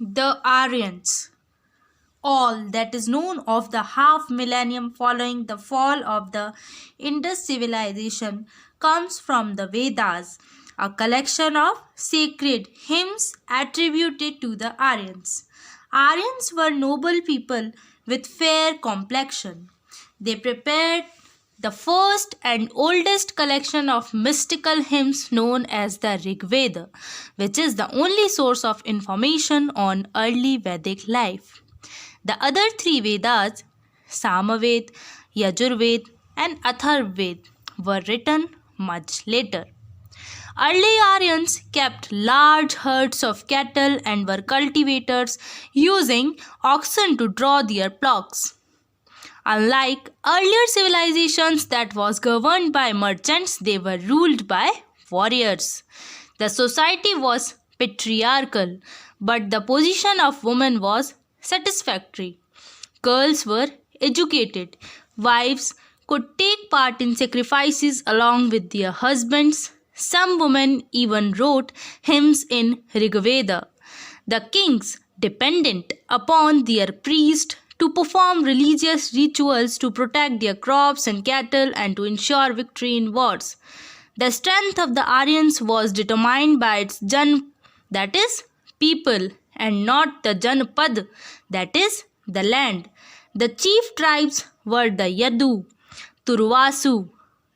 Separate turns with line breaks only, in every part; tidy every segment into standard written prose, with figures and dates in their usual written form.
The Aryans. All that is known of the half millennium following the fall of the Indus civilization comes from the Vedas, a collection of sacred hymns attributed to the Aryans. Aryans were noble people with fair complexion. They prepared the first and oldest collection of mystical hymns known as the Rig Veda, which is the only source of information on early Vedic life. The other three Vedas, Samaved, Yajurved, and Atharvaved, were written much later. Early Aryans kept large herds of cattle and were cultivators using oxen to draw their flocks. Unlike earlier civilizations that was governed by merchants, they were ruled by warriors. The society was patriarchal, but the position of women was satisfactory. Girls were educated. Wives could take part in sacrifices along with their husbands. Some women even wrote hymns in Rigveda. The kings depended upon their priests to perform religious rituals to protect their crops and cattle and to ensure victory in wars. The strength of the Aryans was determined by its Jan, that is, people, and not the Janpad, that is, the land. The chief tribes were the Yadu, Turvasu,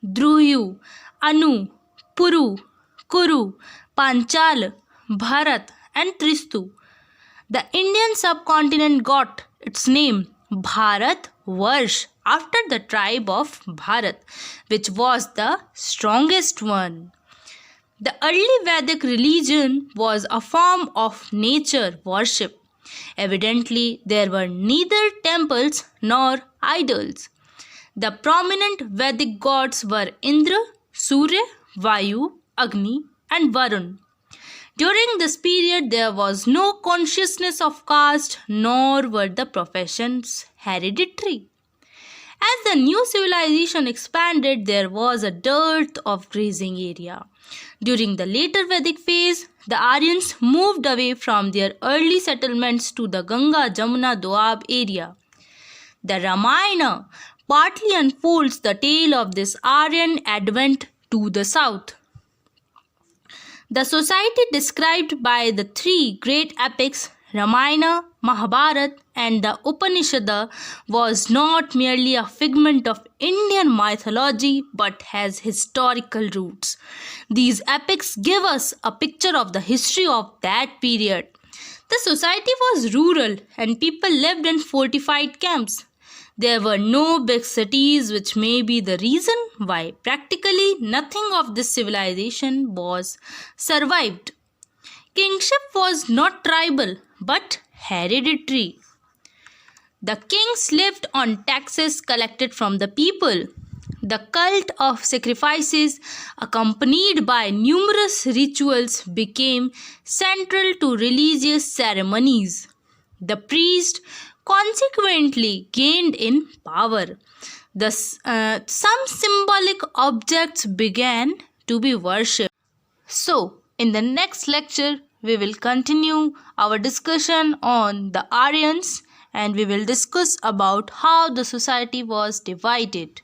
Druhyu, Anu, Puru, Kuru, Panchal, Bharat, and Tristu. The Indian subcontinent got its name Bharat Varsh after the tribe of Bharat, which was the strongest one. The early Vedic religion was a form of nature worship. Evidently, there were neither temples nor idols. The prominent Vedic gods were Indra, Surya, Vayu, Agni, and Varun. During this period, there was no consciousness of caste, nor were the professions hereditary. As the new civilization expanded, there was a dearth of grazing area. During the later Vedic phase, the Aryans moved away from their early settlements to the Ganga, Jamuna, Doab area. The Ramayana partly unfolds the tale of this Aryan advent to the south. The society described by the three great epics, Ramayana, Mahabharata, and the Upanishad, was not merely a figment of Indian mythology but has historical roots. These epics give us a picture of the history of that period. The society was rural and people lived in fortified camps. There were no big cities, which may be the reason why practically nothing of this civilization was survived. Kingship was not tribal but hereditary. The kings lived on taxes collected from the people. The cult of sacrifices, accompanied by numerous rituals, became central to religious ceremonies. The priest consequently gained in power. Some symbolic objects began to be worshipped. So, in the next lecture, we will continue our discussion on the Aryans and we will discuss about how the society was divided.